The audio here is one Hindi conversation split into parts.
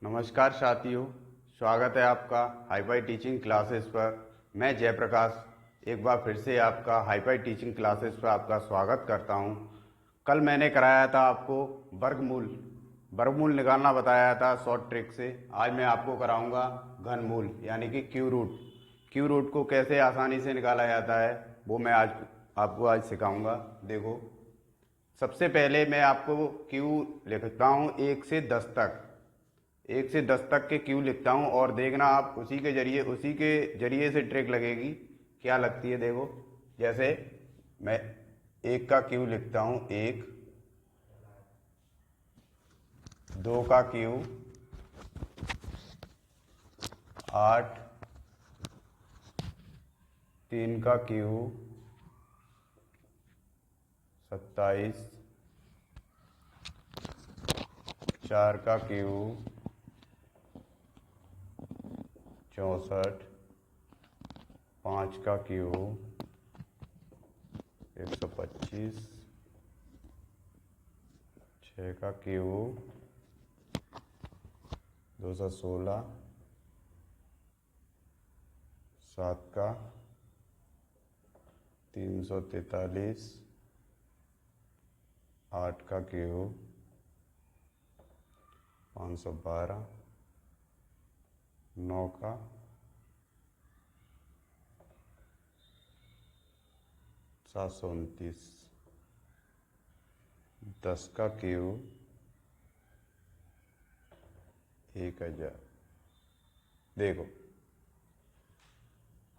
नमस्कार साथियों, स्वागत है आपका हाईफाई टीचिंग क्लासेस पर। मैं जयप्रकाश एक बार फिर से आपका हाईफाई टीचिंग क्लासेस पर आपका स्वागत करता हूं। कल मैंने कराया था आपको वर्गमूल निकालना बताया था शॉर्ट ट्रिक से। आज मैं आपको कराऊंगा घनमूल यानी कि क्यू रूट को कैसे आसानी से निकाला जाता है वो मैं आपको सिखाऊंगा। देखो, सबसे पहले मैं आपको क्यू लिखता हूँ 1 से 10 तक। 1 से 10 तक के क्यू लिखता हूँ और देखना आप उसी के जरिए से ट्रिक लगेगी। क्या लगती है देखो, जैसे मैं 1 का क्यू लिखता हूँ 1, 2 का क्यू 8, 3 का क्यू 27, 4 का क्यू 64, 5 का क्यू 125, 6 का क्यू 216, 7 का 343, 8 का क्यू 512, 9 का 729, 10 का क्यू 1000। देखो,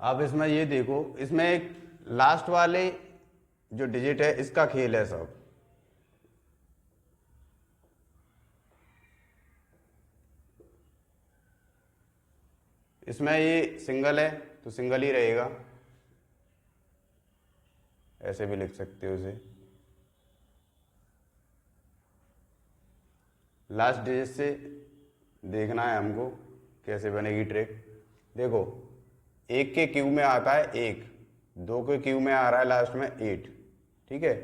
आप इसमें ये देखो, इसमें एक लास्ट वाले जो डिजिट है इसका खेल है सब। इसमें ये सिंगल है तो सिंगल ही रहेगा, ऐसे भी लिख सकते हो इसे। लास्ट डिजिट से देखना है हमको कैसे बनेगी ट्रिक। देखो, 1 के क्यू में आता है 1, 2 के क्यू में आ रहा है लास्ट में 8, ठीक है।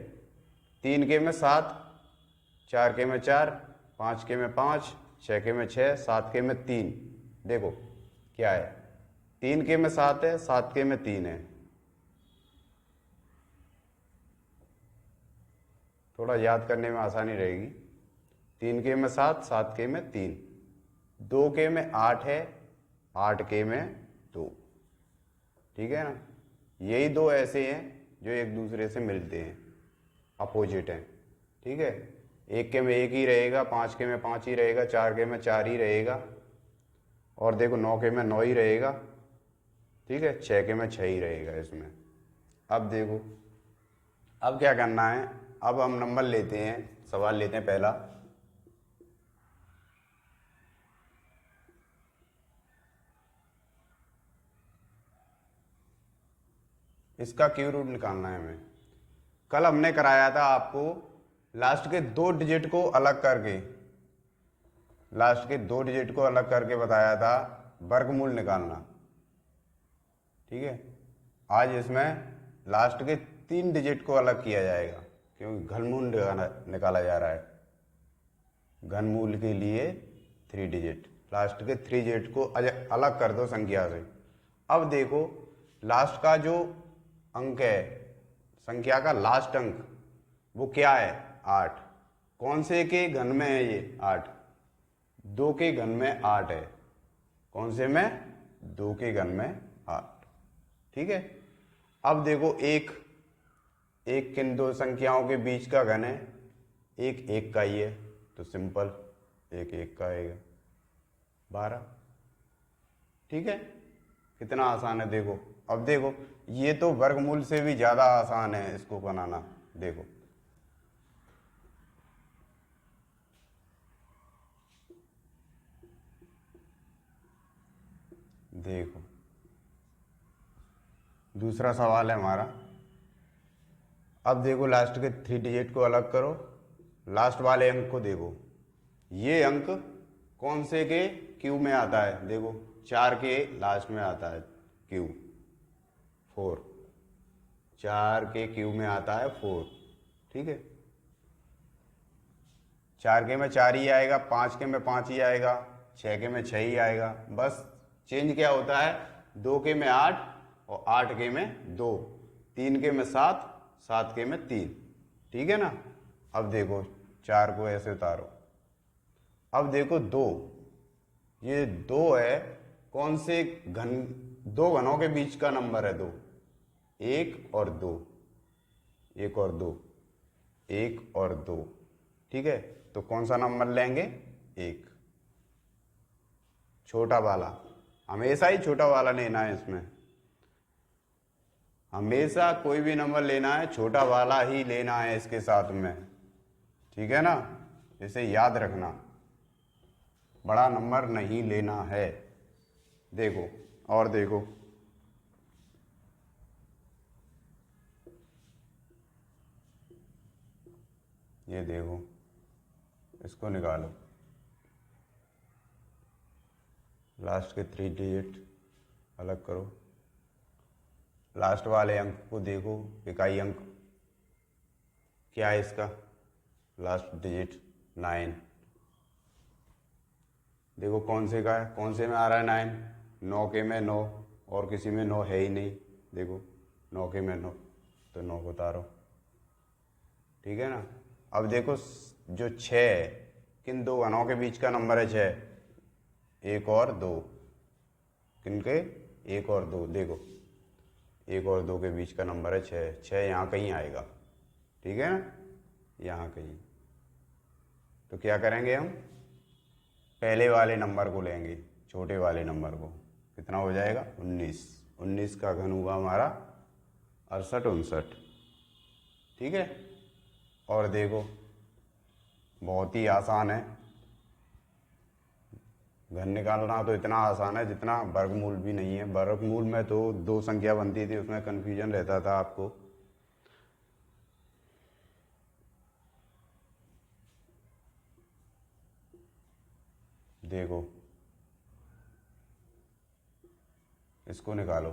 3 के में 7, 4 के में 4, 5 के में 5, 6 के में 6, 7 के में 3। देखो क्या है, 3 के में 7 है, 7 के में 3 है। थोड़ा याद करने में आसानी रहेगी। 3 के में 7, 7 के में 3, 2 के में 8 है, 8 के में 2, ठीक है ना। यही दो ऐसे हैं जो एक दूसरे से मिलते हैं, अपोजिट हैं, ठीक है। 1 के में 1 ही रहेगा, 5 के में 5 ही रहेगा, 4 के में 4 ही रहेगा, और देखो 9 के में 9 ही रहेगा, ठीक है। 6 के में 6 ही रहेगा इसमें। अब देखो, अब क्या करना है, अब हम नंबर लेते हैं, सवाल लेते हैं पहला। इसका क्यू रूट निकालना है हमें। कल हमने कराया था आपको लास्ट के 2 डिजिट को अलग करके, लास्ट के 2 डिजिट को अलग करके बताया था वर्गमूल निकालना, ठीक है। आज इसमें लास्ट के 3 डिजिट को अलग किया जाएगा क्योंकि घनमूल निकाला जा रहा है। घनमूल के लिए 3 डिजिट, लास्ट के 3 डिजिट को अलग कर दो संख्या से। अब देखो, लास्ट का जो अंक है, संख्या का लास्ट अंक, वो क्या है? 8। कौन से के घन में है ये? 8। 2 के घन में 8 है। कौन से में? 2 के घन में 8, ठीक है। अब देखो, एक किन दो संख्याओं के बीच का घन है, एक 1 का ही है, तो सिंपल 1 1 का आएगा 12, ठीक है। कितना आसान है देखो। अब देखो, ये तो वर्गमूल से भी ज्यादा आसान है इसको बनाना। देखो, देखो दूसरा सवाल है हमारा। अब देखो, लास्ट के 3 डिजिट को अलग करो, लास्ट वाले अंक को देखो। ये अंक कौन से के क्यू में आता है? देखो, 4 के लास्ट में आता है क्यू 4, 4 के क्यू में आता है 4, ठीक है। 4 के में 4 ही आएगा, 5 के में 5 ही आएगा, 6 के में 6 ही आएगा। बस चेंज क्या होता है, 2 के में 8 और 8 के में 2, 3 के में 7, 7 के में 3, ठीक है ना। अब देखो 4 को ऐसे उतारो, अब देखो 2, ये 2 है, कौन से घन, दो घनों के बीच का नंबर है 2, 1 और 2, 1 और 2, 1 और 2, ठीक है। तो कौन सा नंबर लेंगे, 1, छोटा वाला, हमेशा ही छोटा वाला लेना है इसमें, हमेशा कोई भी नंबर लेना है छोटा वाला ही लेना है इसके साथ में, ठीक है ना। इसे याद रखना, बड़ा नंबर नहीं लेना है। देखो और देखो, ये देखो, इसको निकालो, लास्ट के 3 डिजिट अलग करो, लास्ट वाले अंक को देखो, इकाई अंक क्या है इसका, लास्ट डिजिट 9, देखो कौन से का है, कौन से में आ रहा है 9, 9 के में 9, और किसी में 9 है ही नहीं, देखो 9 के में 9, तो 9 को उतारो, ठीक है ना। अब देखो जो 6 है, किन दो घनों के बीच का नंबर है 6, 1 और 2, किनके, 1 और 2, देखो 1 और 2 के बीच का नंबर है 6, 6 यहाँ कहीं आएगा, ठीक है ना, यहाँ कहीं। तो क्या करेंगे हम, पहले वाले नंबर को लेंगे, छोटे वाले नंबर को, कितना हो जाएगा 19, 19 का घन हुआ हमारा 68, 59, ठीक है। और देखो बहुत ही आसान है, घन निकालना तो इतना आसान है जितना वर्गमूल भी नहीं है। वर्गमूल में तो 2 संख्या बनती थी, उसमें कन्फ्यूजन रहता था आपको। देखो इसको निकालो,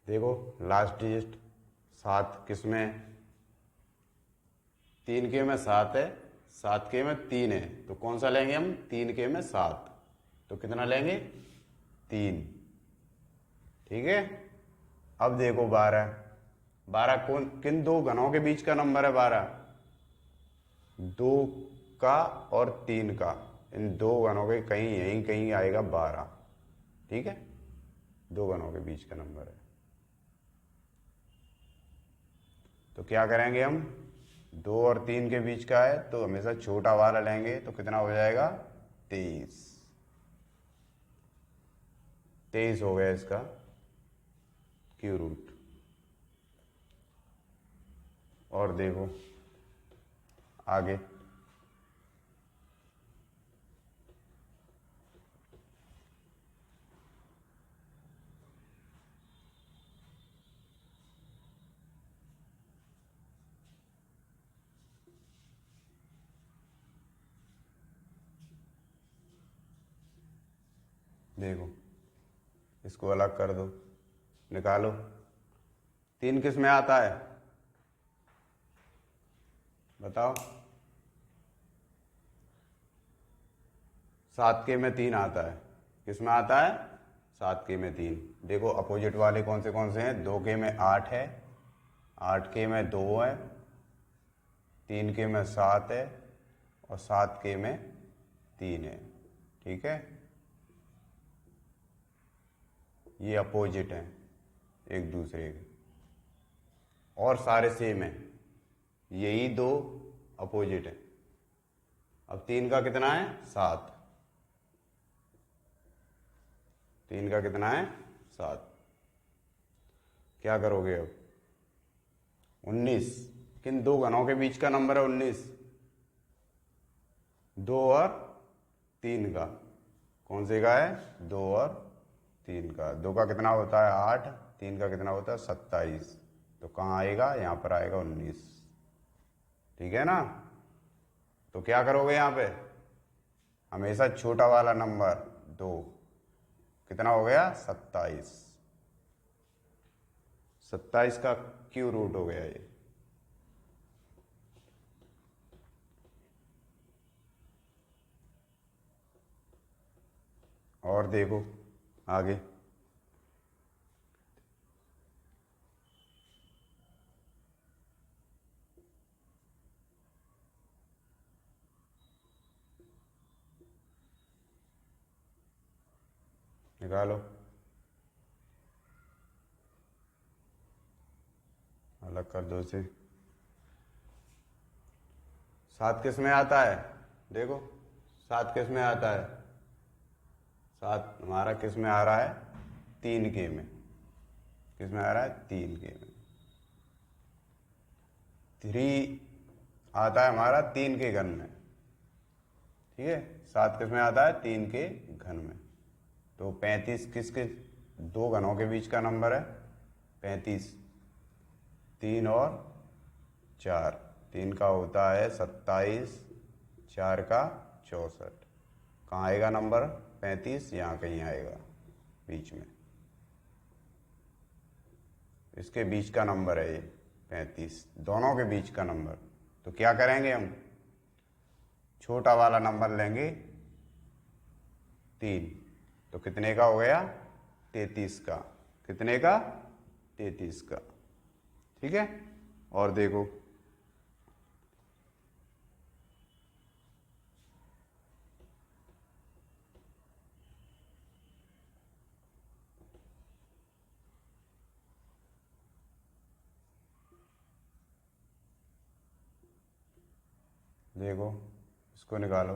देखो लास्ट डिजिट 7 किसमें, 3 के में 7 है, 7 के में 3 है, तो कौन सा लेंगे हम, 3 के में 7, तो कितना लेंगे 3, ठीक है। अब देखो 12, 12 कौन, किन दो घनों के बीच का नंबर है 12, 2 का और 3 का, इन दो घनों के कहीं यहीं कहीं आएगा 12, ठीक है, 2 घनों के बीच का नंबर है। तो क्या करेंगे हम, 2 और 3 के बीच का है तो हमेशा छोटा वाला लेंगे, तो कितना हो जाएगा 23, 23 हो गया इसका क्यू रूट। और देखो आगे, देखो इसको अलग कर दो, निकालो, 3 किस में आता है बताओ, 7 के में 3 आता है, किस में आता है 7 के में 3। देखो अपोजिट वाले कौन से हैं, 2 के में 8 है, 8 के में 2 है, 3 के में 7 है, और 7 के में 3 है, ठीक है। ये अपोजिट हैं एक दूसरे के, और सारे सेम हैं, यही 2 अपोजिट है। अब 3 का कितना है 7, 3 का कितना है 7, क्या करोगे अब 19, किन दो घनों के बीच का नंबर है 19, 2 और 3 का, कौन से का है 2 और 3 का, 2 का कितना होता है 8, 3 का कितना होता है 27, तो कहाँ आएगा, यहाँ पर आएगा 19, ठीक है ना। तो क्या करोगे यहाँ पे, हमेशा छोटा वाला नंबर 2, कितना हो गया 27, 27 का क्यू रूट हो गया ये। और देखो आगे, निकालो, अलग कर दो इसे। 7 किस में आता है, देखो 7 किस में आता है, 7 हमारा किस में आ रहा है, 3 के में। किस में आ रहा है, 3 के में। 3 आता है हमारा 3 के घन में, ठीक है। 7 किस में आता है, 3 के घन में। तो 35 किसके दो घनों के बीच का नंबर है, 35, 3 और 4, 3 का होता है 27, 4 का 64। कहाँ आएगा नंबर 35, यहाँ कहीं आएगा बीच में, इसके बीच का नंबर है ये 35, दोनों के बीच का नंबर। तो क्या करेंगे हम, छोटा वाला नंबर लेंगे 3, तो कितने का हो गया, 33 का। कितने का, 33 का, ठीक है। और देखो देखो इसको निकालो,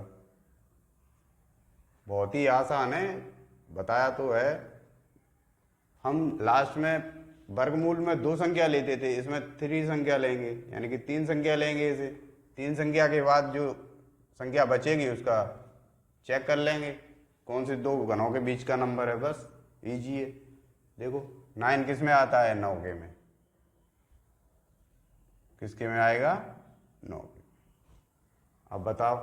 बहुत ही आसान है, बताया तो है। हम लास्ट में वर्गमूल में 2 संख्या लेते थे, इसमें 3 संख्या लेंगे, यानी कि 3 संख्या लेंगे। इसे 3 संख्या के बाद जो संख्या बचेगी उसका चेक कर लेंगे कौन से दो घनों के बीच का नंबर है, बस इजी है। देखो 9 किस में आता है, 9 के में। किसके में आएगा, 9 के। अब बताओ,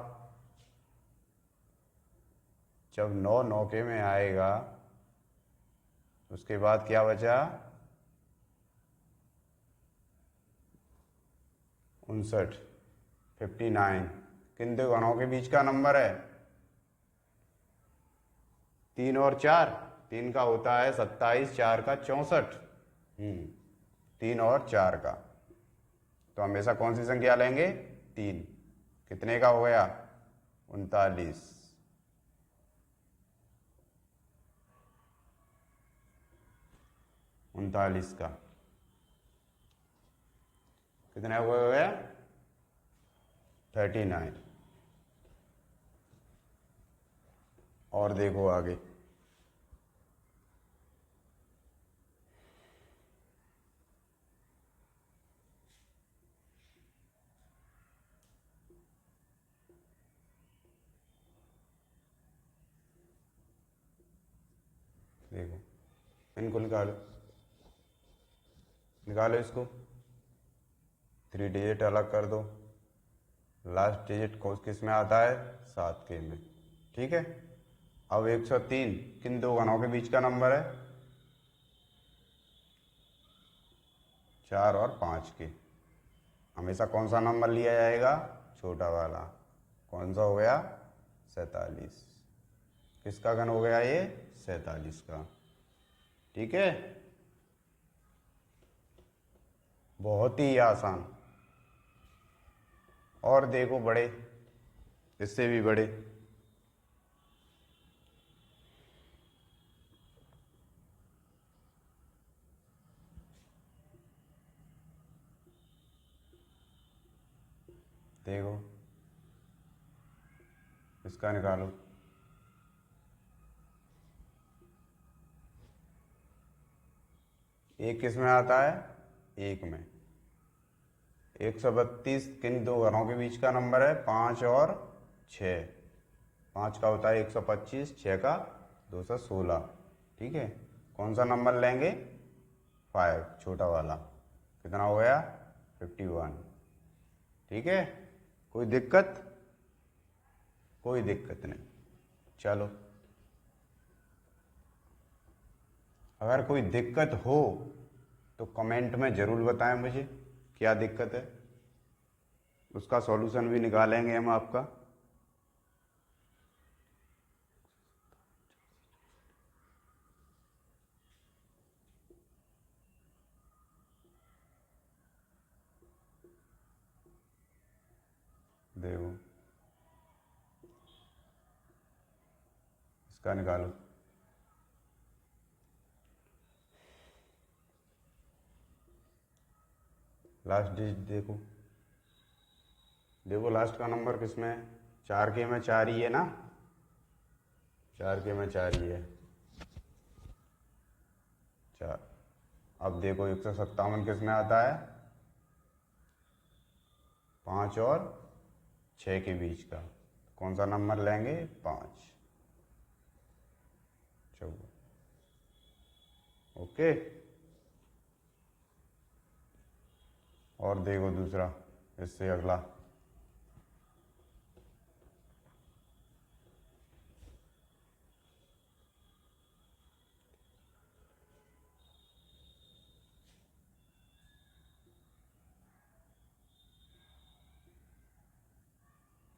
जब 9 9 के में आएगा उसके बाद क्या बचा, 59, 59 किन दो घनों के बीच का नंबर है, 3 और 4। 3 का होता है 27, 4 का 64। 3 और 4 का, तो हमेशा कौन सी संख्या लेंगे, 3। कितने का हो गया, 39। 39 का कितना हो गया, 39। और देखो आगे, देखो इनको निकालो, निकालो इसको, 3 डिजिट अलग कर दो। लास्ट डिजिट को किस में आता है, 7 के में, ठीक है। अब 103 किन दो घनों के बीच का नंबर है, 4 और 5 के। हमेशा कौन सा नंबर लिया जाएगा, छोटा वाला। कौन सा हो गया, 47। किसका घन हो गया ये, 47 का, ठीक है। बहुत ही आसान। और देखो बड़े, इससे भी बड़े, देखो इसका निकालो, एक किस में आता है, 1 में। 132 किन दो घरों के बीच का नंबर है, 5 और 6। 5 का होता है 125, 6 का 216, ठीक है। कौन सा नंबर लेंगे, 5, छोटा वाला। कितना हो गया, 51, ठीक है। कोई दिक्कत, कोई दिक्कत नहीं। चलो, अगर कोई दिक्कत हो तो कमेंट में ज़रूर बताएं मुझे क्या दिक्कत है, उसका सॉल्यूशन भी निकालेंगे हम आपका। देखो इसका निकालो। लास्ट डिजिट देखो, देखो लास्ट का नंबर किसमें है? 4 के में 4 ही है ना, 4 के में 4 ही है, 4। अब देखो 157 किस में आता है? 5 और 6 के बीच का। कौन सा नंबर लेंगे? 5 14। ओके। और देखो दूसरा, इससे अगला,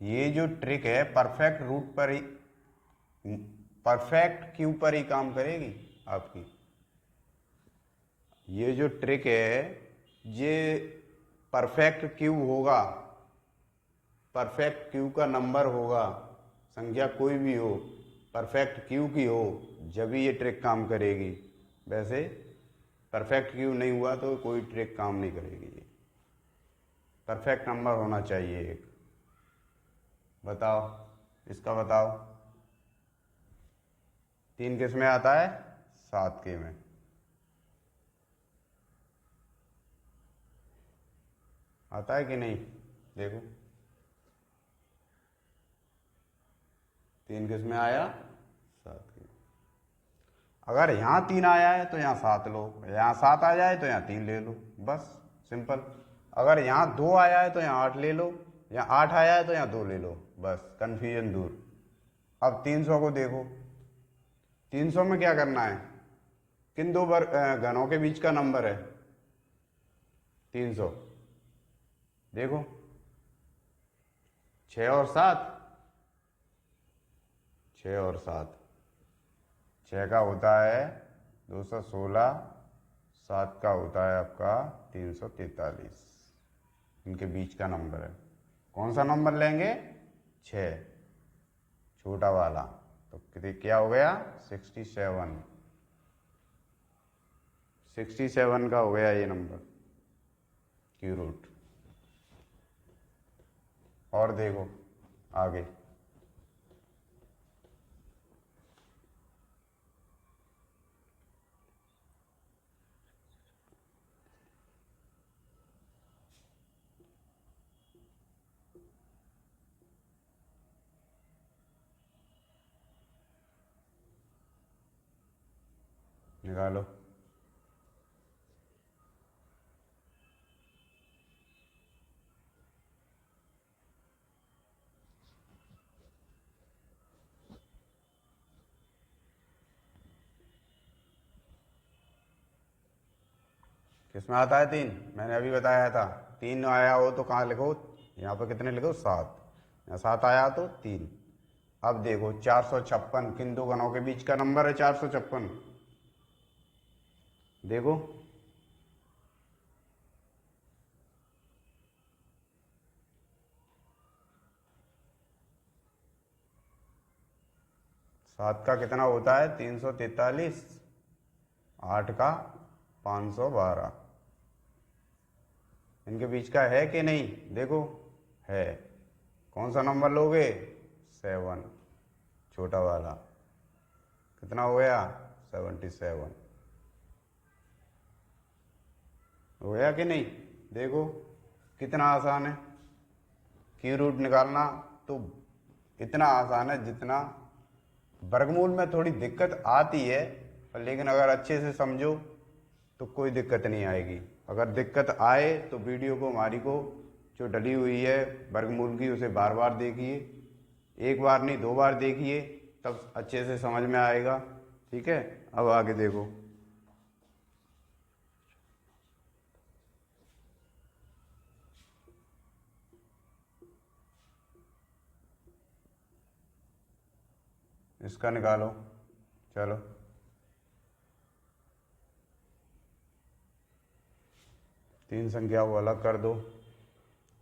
ये जो ट्रिक है परफेक्ट रूट पर ही, परफेक्ट क्यू पर ही काम करेगी आपकी। ये जो ट्रिक है ये परफेक्ट क्यू होगा, परफेक्ट क्यू का नंबर होगा, संख्या कोई भी हो, परफेक्ट क्यू की हो, जब ही ये ट्रिक काम करेगी। वैसे परफेक्ट क्यू नहीं हुआ तो कोई ट्रिक काम नहीं करेगी। ये परफेक्ट नंबर होना चाहिए एक। बताओ, इसका बताओ। 3 किस में आता है? 7 के में। आता है कि नहीं? देखो 3 किस में आया? 7 के। अगर यहाँ 3 आया है तो यहाँ 7 लो, यहाँ 7 आ जाए तो यहाँ 3 ले लो, बस सिंपल। अगर यहाँ 2 आया है तो यहाँ 8 ले लो, यहाँ 8 आया है तो यहाँ 2 ले लो, बस कन्फ्यूजन दूर। अब 300 को देखो, 300 में क्या करना है? किन दो घनों के बीच का नंबर है 300? देखो 6 और 7, 6 और 7, 6 का होता है 216, 7 का होता है आपका 343। इनके बीच का नंबर है। कौन सा नंबर लेंगे? 6, छोटा वाला। तो कितने क्या हो गया? 67, 67 का हो गया ये नंबर क्यू रूट। और देखो आगे, निकालो। किसमें आता है 3? मैंने अभी बताया था 3 आया हो तो कहाँ लिखो? यहाँ पर कितने लिखो? 7। यहाँ 7 आया तो 3। अब देखो 456 किन दो घनों के बीच का नंबर है? 456। देखो सात का कितना होता है? 343। 8 का 512। इनके बीच का है कि नहीं? देखो है। कौन सा नंबर लोगे? 7, छोटा वाला। कितना हो गया? 77। हो गया कि नहीं? देखो कितना आसान है क्यू रूट निकालना। तो इतना आसान है जितना वर्गमूल में थोड़ी दिक्कत आती है, लेकिन अगर अच्छे से समझो तो कोई दिक्कत नहीं आएगी। अगर दिक्कत आए तो वीडियो को हमारी को जो डली हुई है वर्गमूल की उसे बार बार देखिए, एक बार नहीं 2 बार देखिए, तब अच्छे से समझ में आएगा। ठीक है, अब आगे देखो। इसका निकालो। चलो, तीन संख्या को अलग कर दो,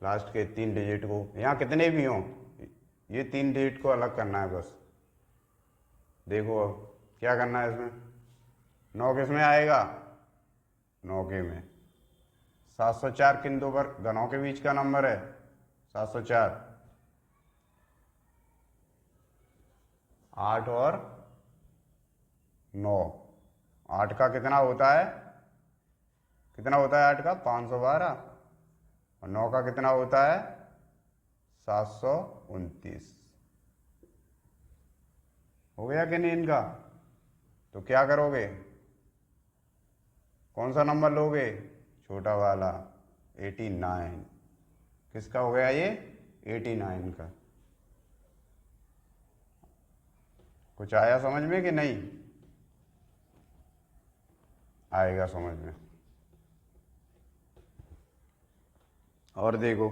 लास्ट के 3 डिजिट को, यहाँ कितने भी हों ये 3 डिजिट को अलग करना है बस। देखो अब क्या करना है इसमें। 9 किस में आएगा? 9 के में। 704 किन दो घनों के बीच का नंबर है? 704। 8 और 9। 8 का कितना होता है? कितना होता है 8 का? 512। और 9 का कितना होता है? 729। हो गया कि नहीं इनका? तो क्या करोगे? कौन सा नंबर लोगे? छोटा वाला 89। किसका हो गया ये? 89 का। कुछ आया समझ में कि नहीं? आएगा समझ में। और देखो,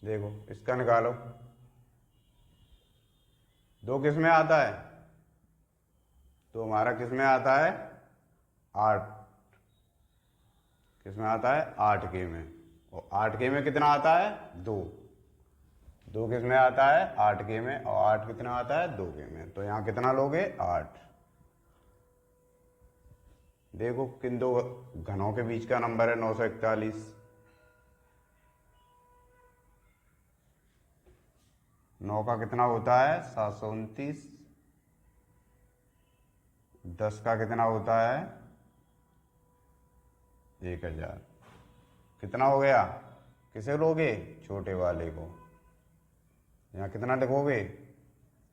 देखो इसका निकालो। 2 किस में आता है? तो हमारा किस में आता है? 8। किस में आता है? 8 के में। और 8 के में कितना आता है? 2। 2 किस में आता है? 8 के में। और 8 कितना आता है? 2 के में। तो यहाँ कितना लोगे? 8। देखो किन दो घनों के बीच का नंबर है 941। 9 का कितना होता है? 729। 10 का कितना होता है? 1000। कितना हो गया? किसे लोगे? छोटे वाले को। यहाँ कितना लिखोगे?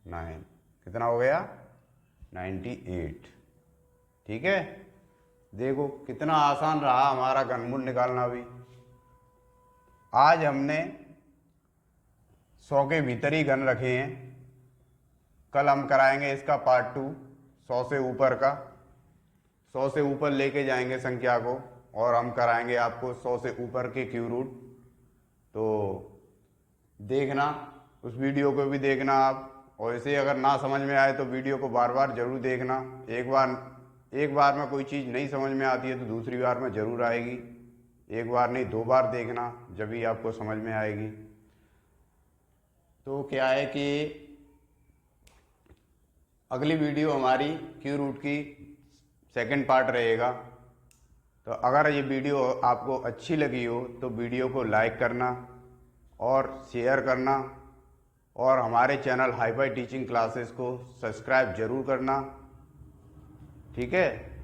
9। कितना हो गया? 98। ठीक है। देखो कितना आसान रहा हमारा घनमूल निकालना भी। आज हमने 100 के भीतर ही घन रखे हैं। कल हम कराएंगे इसका पार्ट 2, 100 से ऊपर का। 100 से ऊपर लेके जाएंगे संख्या को, और हम कराएंगे आपको 100 से ऊपर के क्यू रूट। तो देखना, उस वीडियो को भी देखना आप। और इसे अगर ना समझ में आए तो वीडियो को बार बार जरूर देखना। एक बार में कोई चीज़ नहीं समझ में आती है तो दूसरी बार में जरूर आएगी। एक बार नहीं 2 बार देखना, जब भी आपको समझ में आएगी। तो क्या है कि अगली वीडियो हमारी क्यू रूट की सेकंड पार्ट रहेगा। तो अगर ये वीडियो आपको अच्छी लगी हो तो वीडियो को लाइक करना और शेयर करना, और हमारे channel hi fi teaching classes को सब्सक्राइब जरूर करना। ठीक है।